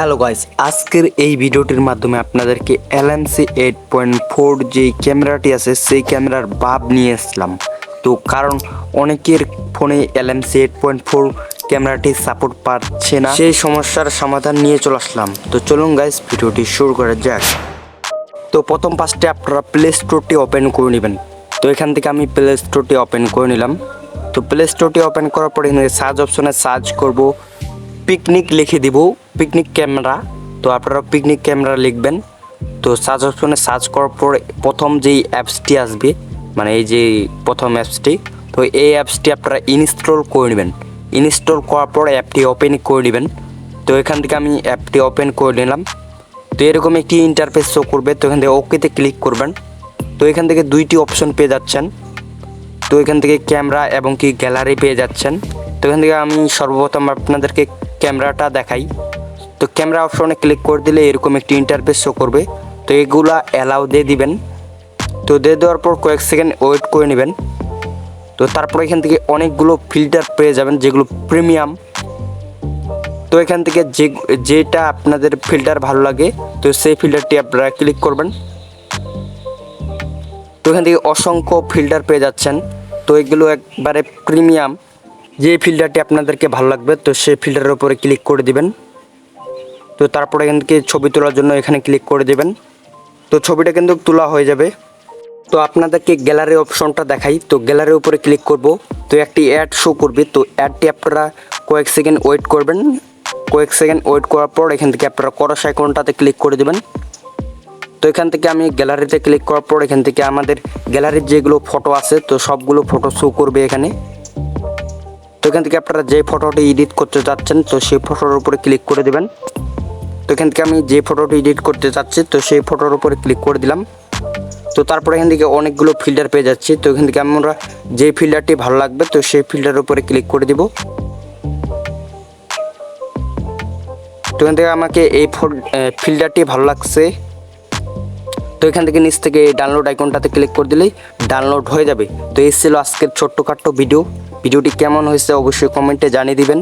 Hello guys, আজকের এই ভিডিওটির মাধ্যমে আপনাদেরকে LMC8.4 যে ক্যামেরাটি আছে সেই ক্যামেরার ভাব নিয়ে আসলাম। তো কারণ অনেকের ফোনে LMC8.4 ক্যামেরাটি সাপোর্ট পাচ্ছে না, সেই সমস্যার সমাধান নিয়ে চলে আসলাম। তো চলুন গাইস, ভিডিওটি শুরু করা যাক। তো প্রথম পাশে আপনারা প্লে স্টোরটি ওপেন করে নেবেন। তো এখান থেকে আমি প্লে স্টোরটি ওপেন করে নিলাম। তো প্লে স্টোরটি ওপেন করার পরে সার্চ অপশনে সার্চ করব, পিকনিক লিখে দিব, পিকনিক ক্যামেরা। তো আপনারা পিকনিক ক্যামেরা লিখবেন। তো সার্চ অপশনে সার্চ করার পর প্রথম যেই অ্যাপসটি আসবে, মানে এই যে প্রথম অ্যাপসটি, তো এই অ্যাপসটি আপনারা ইনস্টল করে নেবেন। ইনস্টল করার পর অ্যাপটি ওপেন করে নেবেন। তো এখান থেকে আমি অ্যাপটি ওপেন করে নিলাম। তো এরকম একটি ইন্টারফেস শো করবে। তো এখান থেকে ওকেতে ক্লিক করবেন। তো এখান থেকে দুইটি অপশন পেয়ে যাচ্ছেন। তো এখান থেকে ক্যামেরা এবং কি গ্যালারি পেয়ে যাচ্ছেন। তো এখান থেকে আমি সর্বপ্রথম আপনাদেরকে ক্যামেরাটা দেখাই। তো ক্যামেরা অপশনে ক্লিক করে দিলে এরকম একটি ইন্টারফেস শো করবে। তো এগুলা অ্যালাউ দিয়ে দিবেন। তো দিয়ে দেওয়ার পর কয়েক সেকেন্ড ওয়েট করে নেবেন। তো তারপর এখান থেকে অনেকগুলো ফিল্টার পেয়ে যাবেন যেগুলো প্রিমিয়াম। তো এখান থেকে যেটা আপনাদের ফিল্টার ভালো লাগে তো সেই ফিল্টারটি আপনারা ক্লিক করবেন। তো এখান থেকে অসংখ্য ফিল্টার পেয়ে যাচ্ছেন। তো এগুলো একবারে প্রিমিয়াম। যে ফিল্টারটি আপনাদেরকে ভালো লাগবে তো সেই ফিল্টারের উপরে ক্লিক করে দিবেন। তো তারপরে এখান থেকে ছবি তোলার জন্য এখানে ক্লিক করে দেবেন। তো ছবিটা কিন্তু তোলা হয়ে যাবে। তো আপনাদেরকে গ্যালারি অপশনটা দেখাই। তো গ্যালারির উপরে ক্লিক করব। তো একটি অ্যাড শো করবে। তো অ্যাডটি আপনারা কয়েক সেকেন্ড ওয়েট করবেন। কয়েক সেকেন্ড ওয়েট করার পর এখান থেকে আপনারা ক্রস আইকনটাতে ক্লিক করে দেবেন। তো এখান থেকে আমি গ্যালারিতে ক্লিক করার পর এখান থেকে আমাদের গ্যালারির যেগুলো ফটো আছে তো সবগুলো ফটো শো করবে এখানে। তো এখান থেকে আপনারা যে ফটোটি এডিট করতে চাচ্ছেন তো সেই ফটোর উপরে ক্লিক করে দেবেন। তো এখান থেকে আমি যে ফটোটি এডিট করতে চাচ্ছি তো সেই ফটোর উপরে ক্লিক করে দিলাম। তো তারপরে এখান থেকে অনেকগুলো ফিল্টার পেয়ে যাচ্ছি। তো এখান থেকে আমরা যে ফিল্টারটি ভালো লাগবে তো সেই ফিল্টারের উপরে ক্লিক করে দিব। তো এখান থেকে আমাকে এই ফিল্টারটি ভালো লাগছে। তো এখান থেকে নিচ থেকে ডাউনলোড আইকনটাতে ক্লিক করে দিলেই ডাউনলোড হয়ে যাবে। তো এই ছিল আজকের ছোট্টখাট্টো ভিডিওটি কেমন হয়েছে অবশ্যই কমেন্টে জানিয়ে দিবেন।